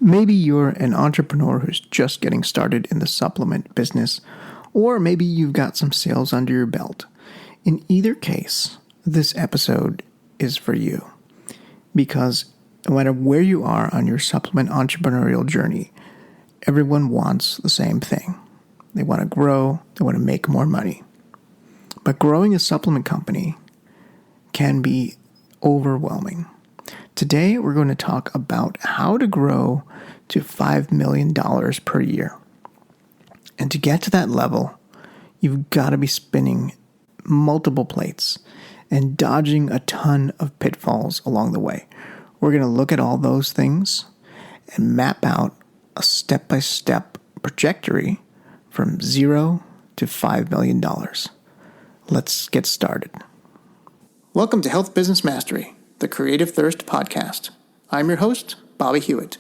Maybe you're an entrepreneur who's just getting started in the supplement business, or maybe you've got some sales under your belt. In either case, this episode is for you. Because no matter where you are on your supplement entrepreneurial journey, everyone wants the same thing. They want to grow, they want to make more money. But growing a supplement company can be overwhelming. Today, we're going to talk about how to grow to $5 million per year. And to get to that level, you've got to be spinning multiple plates and dodging a ton of pitfalls along the way. We're going to look at all those things and map out a step-by-step trajectory from $0 to $5 million. Let's get started. Welcome to Health Business Mastery, the Creative Thirst podcast. I'm your host, Bobby Hewitt.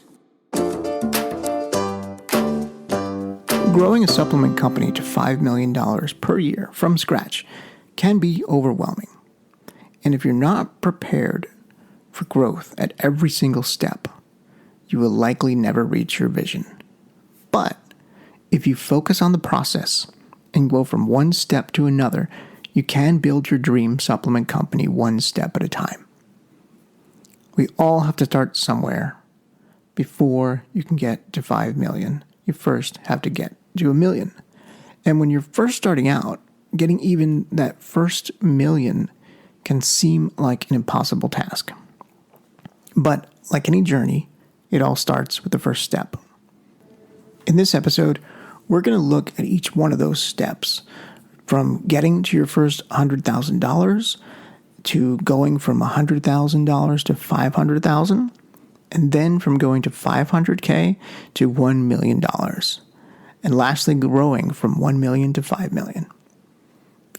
Growing a supplement company to $5 million per year from scratch can be overwhelming. And if you're not prepared for growth at every single step, you will likely never reach your vision. But if you focus on the process and go from one step to another, you can build your dream supplement company one step at a time. We all have to start somewhere. Before you can get to 5 million, you first have to get to $1 million. And when you're first starting out, getting even that first million can seem like an impossible task. But like any journey, it all starts with the first step. In this episode, we're going to look at each one of those steps, from getting to your first $100,000 to going from $100,000 to $500,000, and then from going to $500K to $1 million, and lastly growing from $1 million to $5 million.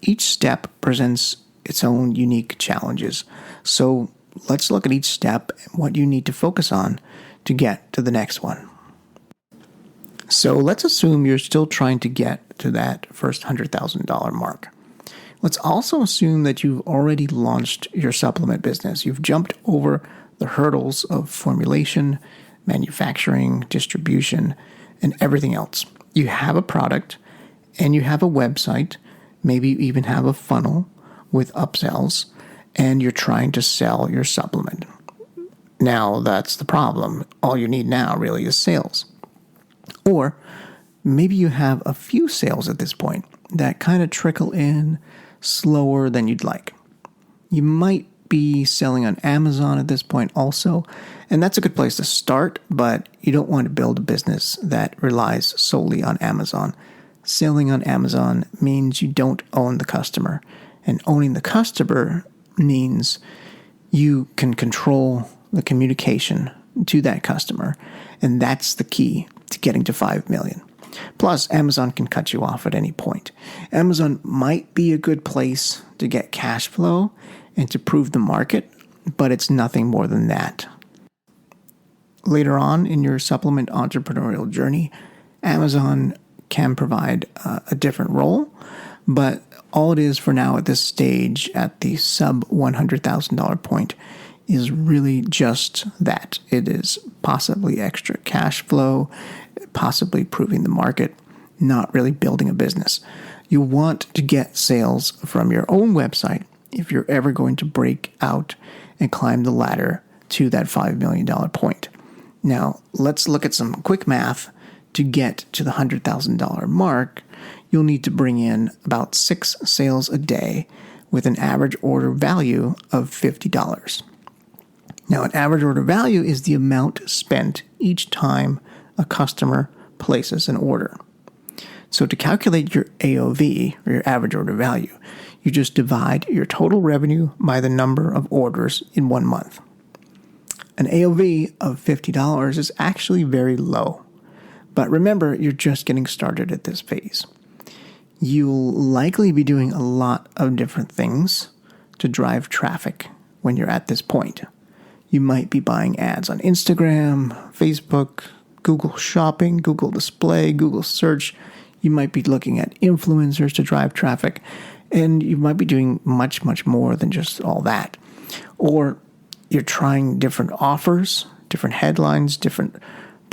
Each step presents its own unique challenges, so let's look at each step and what you need to focus on to get to the next one. So let's assume you're still trying to get to that first $100,000 mark. Let's also assume that you've already launched your supplement business. You've jumped over the hurdles of formulation, manufacturing, distribution, and everything else. You have a product and you have a website, maybe you even have a funnel with upsells, and you're trying to sell your supplement. Now that's the problem. All you need now really is sales. Or maybe you have a few sales at this point that kind of trickle in slower than you'd like. You might be selling on Amazon at this point also, and that's a good place to start, but you don't want to build a business that relies solely on Amazon. Selling on Amazon means you don't own the customer, and owning the customer means you can control the communication to that customer, and that's the key to getting to 5 million. Plus, Amazon can cut you off at any point. Amazon might be a good place to get cash flow and to prove the market, but it's nothing more than that. Later on in your supplement entrepreneurial journey, Amazon can provide a different role, but all it is for now at this stage, at the sub $100,000 point, is really just that. It is possibly extra cash flow, possibly proving the market, not really building a business. You want to get sales from your own website if you're ever going to break out and climb the ladder to that $5 million point. Now, let's look at some quick math. To get to the $100,000 mark, you'll need to bring in about 6 sales a day with an average order value of $50. Now, an average order value is the amount spent each time a customer places an order. So to calculate your AOV, or your average order value, you just divide your total revenue by the number of orders in 1 month. An AOV of $50 is actually very low. But remember, you're just getting started at this phase. You'll likely be doing a lot of different things to drive traffic when you're at this point. You might be buying ads on Instagram, Facebook, Google Shopping, Google Display, Google Search. You might be looking at influencers to drive traffic, and you might be doing much, much more than just all that. Or you're trying different offers, different headlines, different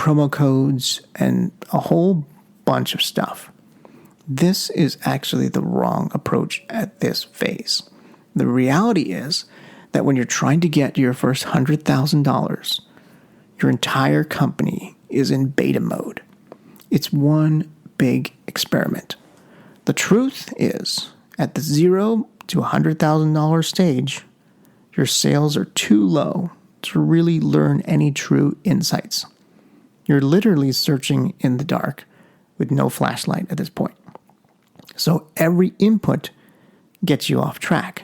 promo codes, and a whole bunch of stuff. This is actually the wrong approach at this phase. The reality is that when you're trying to get your first $100,000, your entire company is in beta mode. It's one big experiment. The truth is, at the $0 to $100,000 stage, your sales are too low to really learn any true insights. You're literally searching in the dark with no flashlight at this point. So every input gets you off track.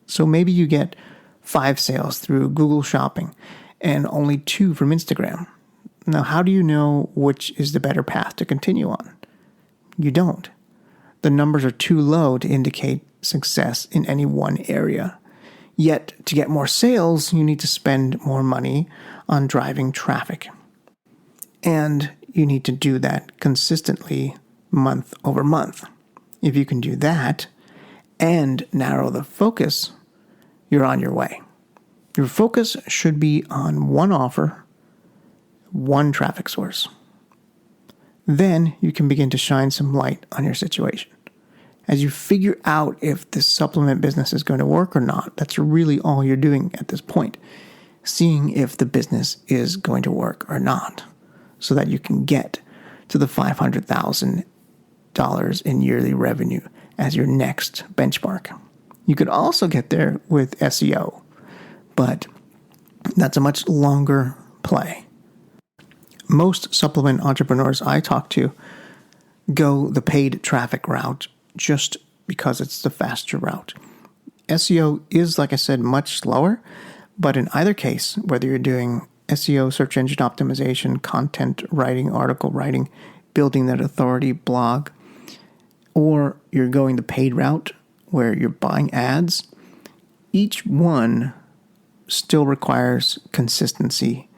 So maybe you get 5 sales through Google Shopping and only 2 from Instagram. Now, how do you know which is the better path to continue on? You don't. The numbers are too low to indicate success in any one area. Yet, to get more sales, you need to spend more money on driving traffic. And you need to do that consistently month over month. If you can do that and narrow the focus, you're on your way. Your focus should be on one offer, one traffic source. Then you can begin to shine some light on your situation. As you figure out if this supplement business is going to work or not, that's really all you're doing at this point. Seeing if the business is going to work or not, so that you can get to the $500,000 in yearly revenue as your next benchmark. You could also get there with SEO, but that's a much longer play. Most supplement entrepreneurs I talk to go the paid traffic route just because it's the faster route. SEO is, like I said, much slower, but in either case, whether you're doing SEO, search engine optimization, content writing, article writing, building that authority, blog, or you're going the paid route where you're buying ads, each one still requires consistency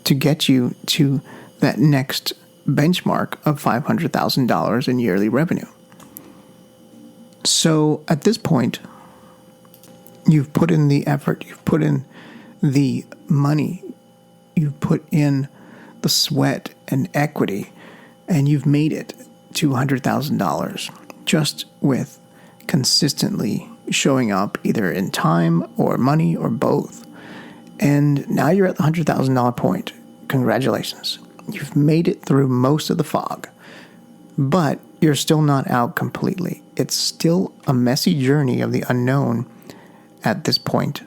to get you to that next benchmark of $500,000 in yearly revenue. So at this point, you've put in the effort, you've put in the money, you've put in the sweat and equity, and you've made it to $100,000 just with consistently showing up either in time or money or both. And now you're at the $100,000 point. Congratulations. You've made it through most of the fog, but you're still not out completely. It's still a messy journey of the unknown at this point.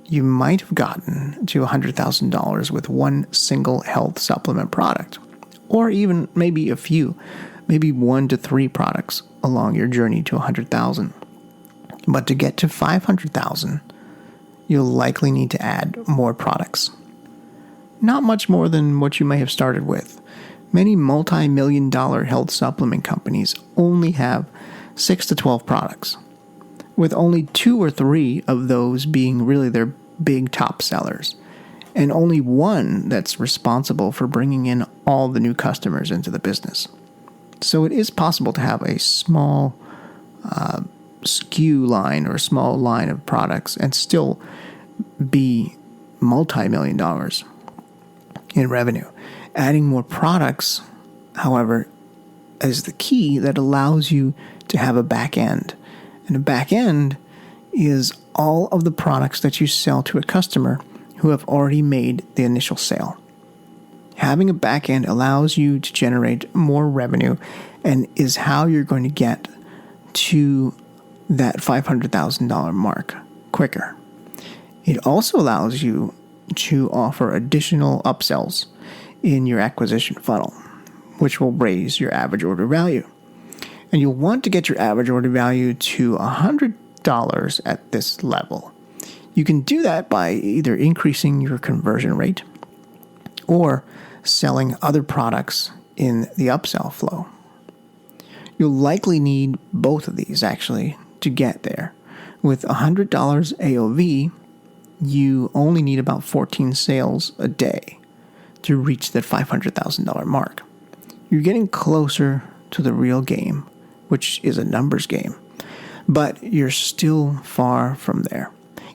You might have gotten to $100,000 with one single health supplement product, or even maybe a few, maybe 1 to 3 products along your journey to $100,000. But to get to $500,000, you'll likely need to add more products. Not much more than what you may have started with. Many multi-million-dollar health supplement companies only have 6 to 12 products, with only 2 or 3 of those being really their big top sellers, and only one that's responsible for bringing in all the new customers into the business. So it is possible to have a small SKU line or a small line of products and still be multi-million dollars in revenue. Adding more products, however, is the key that allows you to have a back end. And a back end is all of the products that you sell to a customer who have already made the initial sale. Having a back end allows you to generate more revenue and is how you're going to get to that $500,000 mark quicker. It also allows you to offer additional upsells in your acquisition funnel, which will raise your average order value. And you'll want to get your average order value to $100 at this level. You can do that by either increasing your conversion rate or selling other products in the upsell flow. You'll likely need both of these actually to get there. With $100 AOV, you only need about 14 sales a day to reach that $500,000 mark. You're getting closer to the real game, which is a numbers game, but you're still far from there.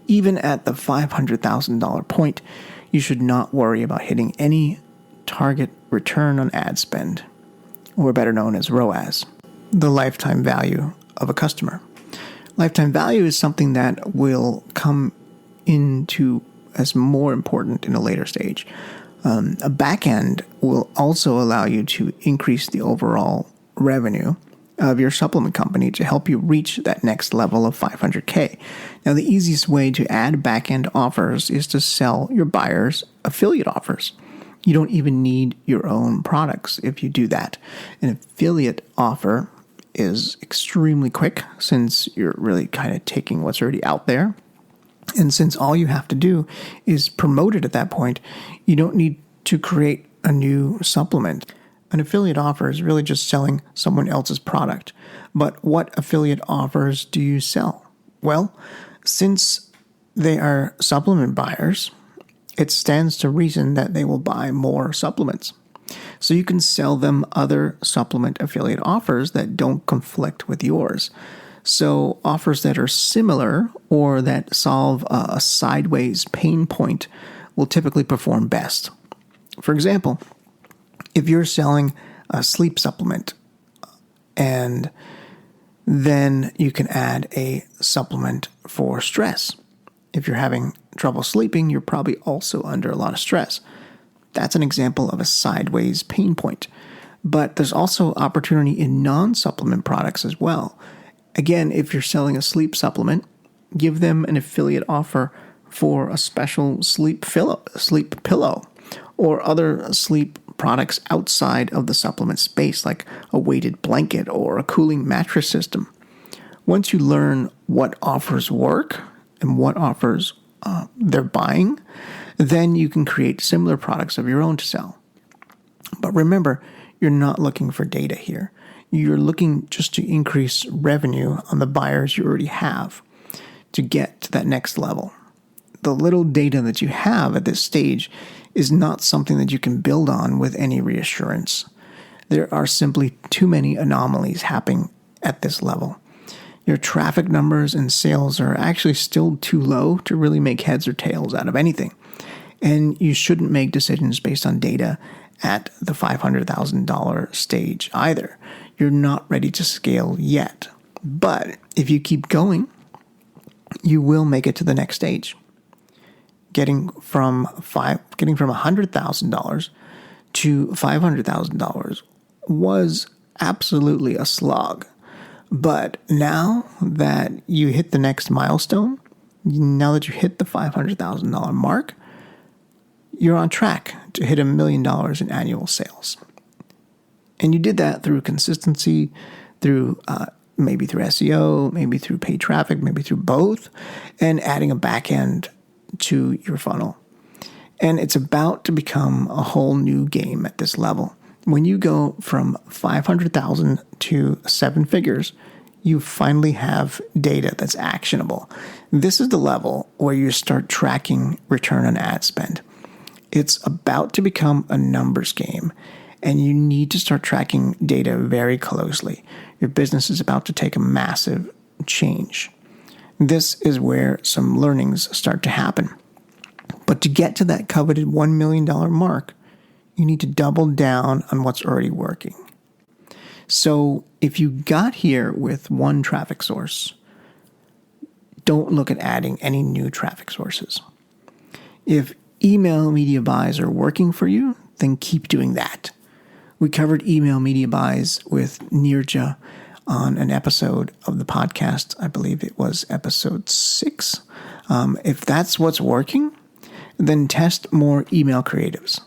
Even at the $500,000 point, you should not worry about hitting any target return on ad spend, or better known as ROAS, the lifetime value of a customer. Lifetime value is something that will come into as more important in a later stage. A backend will also allow you to increase the overall revenue of your supplement company to help you reach that next level of 500K. Now, the easiest way to add backend offers is to sell your buyers affiliate offers. You don't even need your own products if you do that. An affiliate offer is extremely quick since you're really kind of taking what's already out there. And since all you have to do is promote it at that point, you don't need to create a new supplement. An affiliate offer is really just selling someone else's product. But what affiliate offers do you sell? Well, since they are supplement buyers, it stands to reason that they will buy more supplements. So you can sell them other supplement affiliate offers that don't conflict with yours. So offers that are similar or that solve a sideways pain point will typically perform best. For example, if you're selling a sleep supplement and then you can add a supplement for stress. If you're having trouble sleeping, you're probably also under a lot of stress. That's an example of a sideways pain point. But there's also opportunity in non-supplement products as well. Again, if you're selling a sleep supplement, give them an affiliate offer for a special sleep pillow, or other sleep products outside of the supplement space, like a weighted blanket or a cooling mattress system. Once you learn what offers work and what offers they're buying, then you can create similar products of your own to sell. But remember, you're not looking for data here. You're looking just to increase revenue on the buyers you already have to get to that next level. The little data that you have at this stage is not something that you can build on with any reassurance. There are simply too many anomalies happening at this level. Your traffic numbers and sales are actually still too low to really make heads or tails out of anything. And you shouldn't make decisions based on data at the $500,000 stage either. You're not ready to scale yet. But if you keep going, you will make it to the next stage. Getting from $100,000 to $500,000 was absolutely a slog. But now that you hit the next milestone, now that you hit the $500,000 mark, you're on track to hit $1 million in annual sales. And you did that through consistency, through maybe through SEO, maybe through paid traffic, maybe through both, and adding a back end to your funnel. And it's about to become a whole new game at this level. When you go from 500,000 to 7 figures, you finally have data that's actionable. This is the level where you start tracking return on ad spend. It's about to become a numbers game, and you need to start tracking data very closely. Your business is about to take a massive change. This is where some learnings start to happen. But to get to that coveted $1 million mark, you need to double down on what's already working. So if you got here with one traffic source, don't look at adding any new traffic sources. If email media buys are working for you, then keep doing that. We covered email media buys with Nirja on an episode of the podcast. I believe it was episode 6. If that's what's working, then test more email creatives.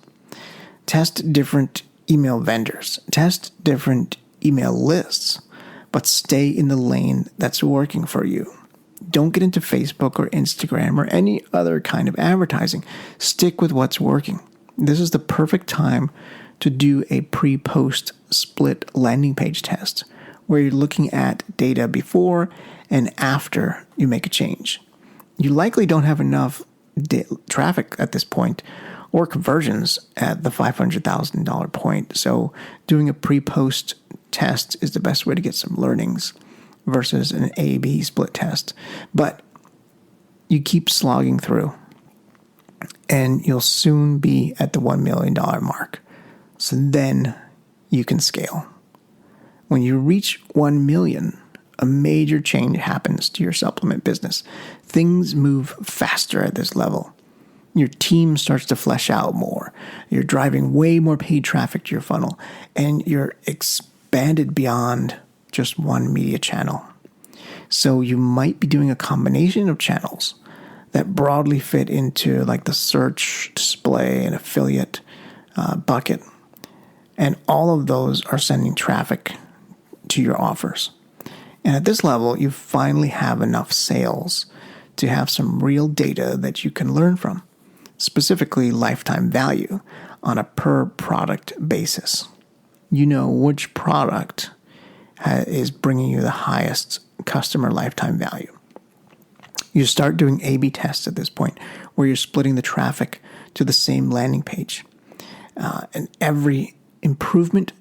Test different email vendors. Test different email lists. But stay in the lane that's working for you. Don't get into Facebook or Instagram or any other kind of advertising. Stick with what's working. This is the perfect time to do a pre-post split landing page test where you're looking at data before and after you make a change. You likely don't have enough traffic at this point or conversions at the $500,000 point. So doing a pre-post test is the best way to get some learnings versus an A/B split test. But you keep slogging through and you'll soon be at the $1 million mark. So then you can scale. When you reach 1 million, a major change happens to your supplement business. Things move faster at this level. Your team starts to flesh out more. You're driving way more paid traffic to your funnel, and you're expanded beyond just one media channel. So you might be doing a combination of channels that broadly fit into like the search, display, and affiliate bucket. And all of those are sending traffic to your offers. And at this level, you finally have enough sales to have some real data that you can learn from, specifically lifetime value on a per product basis. You know which product is bringing you the highest customer lifetime value. You start doing A/B tests at this point where you're splitting the traffic to the same landing page. And every improvement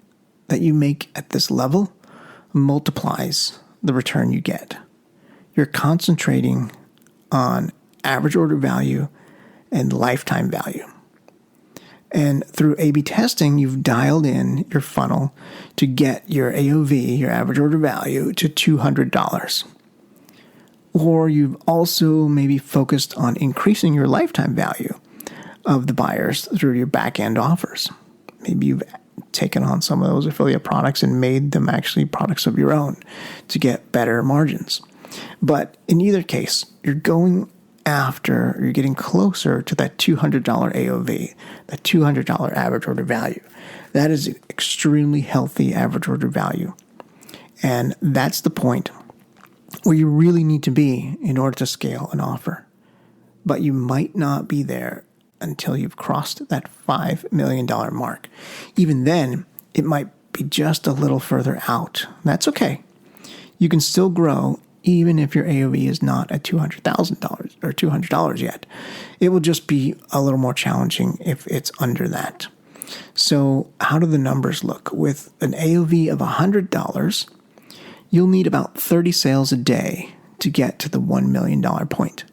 that you make at this level multiplies the return you get. You're concentrating on average order value and lifetime value. And through A/B testing, you've dialed in your funnel to get your AOV, your average order value, to $200. Or you've also maybe focused on increasing your lifetime value of the buyers through your back-end offers. Maybe you've taken on some of those affiliate products and made them actually products of your own to get better margins. But in either case, you're getting closer to that $200 AOV, that $200 average order value. That is an extremely healthy average order value. And that's the point where you really need to be in order to scale an offer. But you might not be there until you've crossed that $5 million mark. Even then, it might be just a little further out. That's okay. You can still grow even if your AOV is not at $200,000 or $200 yet. It will just be a little more challenging if it's under that. So how do the numbers look? With an AOV of $100, you'll need about 30 sales a day to get to the $1 million point.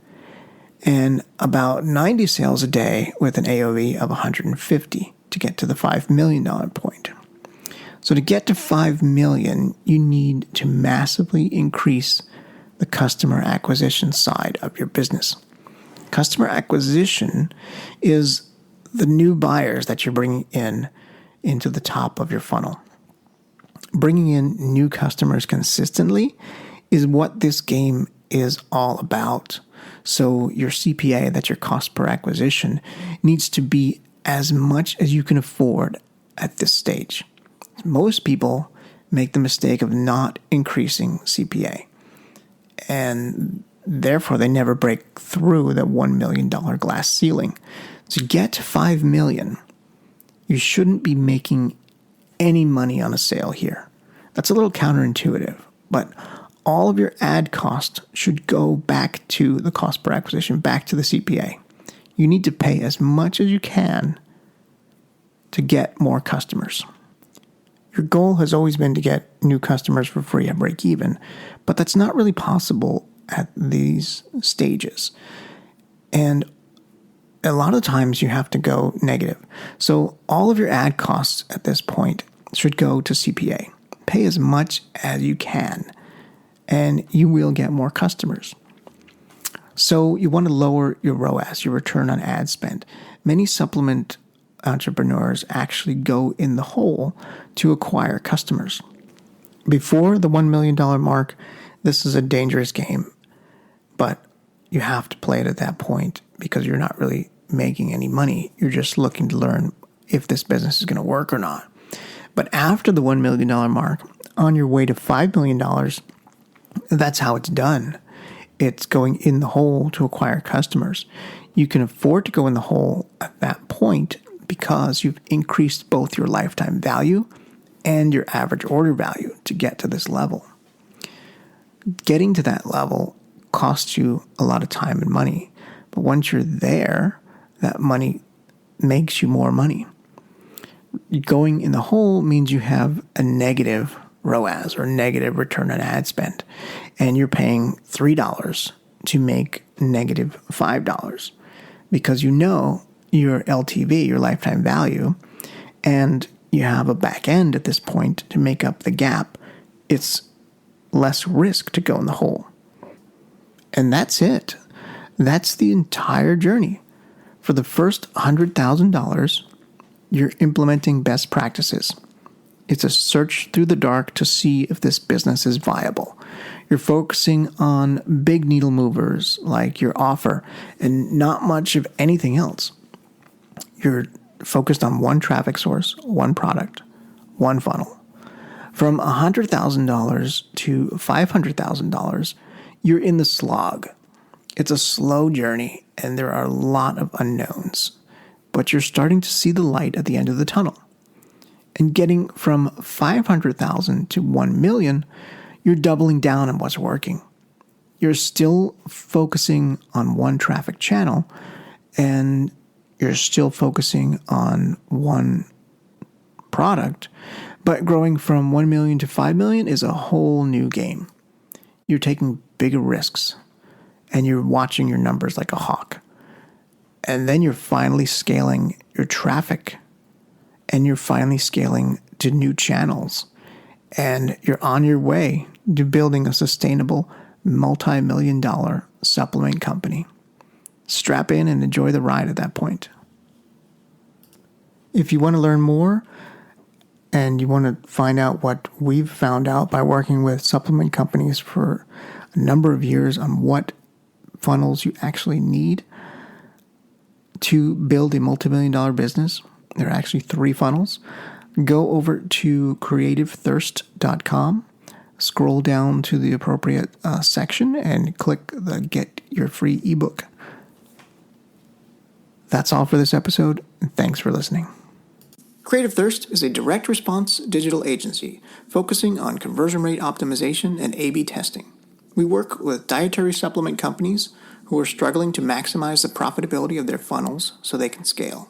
And about 90 sales a day with an AOV of 150 to get to the $5 million point. So to get to 5 million, you need to massively increase the customer acquisition side of your business. Customer acquisition is the new buyers that you're bringing into the top of your funnel. Bringing in new customers consistently is what this game is all about. So your CPA, that's your cost per acquisition, needs to be as much as you can afford at this stage. Most people make the mistake of not increasing CPA, and therefore they never break through the $1 million glass ceiling. To get to 5 million, you shouldn't be making any money on a sale here. That's a little counterintuitive, but all of your ad costs should go back to the cost per acquisition, back to the CPA. You need to pay as much as you can to get more customers. Your goal has always been to get new customers for free at break even, but that's not really possible at these stages. And a lot of times you have to go negative. So all of your ad costs at this point should go to CPA. Pay as much as you can, and you will get more customers. So you want to lower your ROAS, your return on ad spend. Many supplement entrepreneurs actually go in the hole to acquire customers. Before the $1 million mark, this is a dangerous game, but you have to play it at that point because you're not really making any money. You're just looking to learn if this business is going to work or not. But after the $1 million mark, on your way to $5 million, that's how it's done. It's going in the hole to acquire customers. You can afford to go in the hole at that point because you've increased both your lifetime value and your average order value to get to this level. Getting to that level costs you a lot of time and money. But once you're there, that money makes you more money. Going in the hole means you have a negative ROAS or negative return on ad spend, and you're paying $3 to make negative $5 because you know your LTV, your lifetime value, and you have a back end at this point to make up the gap, it's less risk to go in the hole. And that's it. That's the entire journey. For the first $100,000, you're implementing best practices. It's a search through the dark to see if this business is viable. You're focusing on big needle movers like your offer and not much of anything else. You're focused on one traffic source, one product, one funnel. From $100,000 to $500,000, you're in the slog. It's a slow journey and there are a lot of unknowns, but you're starting to see the light at the end of the tunnel. And getting from 500,000 to 1 million, you're doubling down on what's working. You're still focusing on one traffic channel and you're still focusing on one product, but growing from 1 million to 5 million is a whole new game. You're taking bigger risks and you're watching your numbers like a hawk. And then you're finally scaling your traffic and you're finally scaling to new channels. And you're on your way to building a sustainable multi-million-dollar supplement company. Strap in and enjoy the ride at that point. If you want to learn more and you want to find out what we've found out by working with supplement companies for a number of years on what funnels you actually need to build a multi-million-dollar business, there are actually 3 funnels. Go over to creativethirst.com, scroll down to the appropriate section, and click the Get Your Free ebook. That's all for this episode. Thanks for listening. Creative Thirst is a direct response digital agency focusing on conversion rate optimization and A/B testing. We work with dietary supplement companies who are struggling to maximize the profitability of their funnels so they can scale.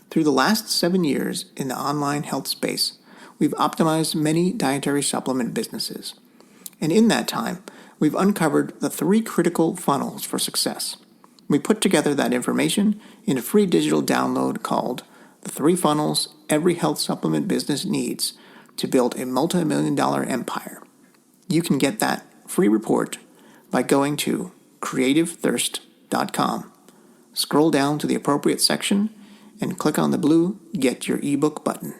Through the last 7 years in the online health space, we've optimized many dietary supplement businesses. And in that time, we've uncovered the 3 critical funnels for success. We put together that information in a free digital download called The 3 Funnels Every Health Supplement Business Needs to Build a Multi-Million-Dollar Empire. You can get that free report by going to creativethirst.com. Scroll down to the appropriate section and click on the blue Get Your Ebook button.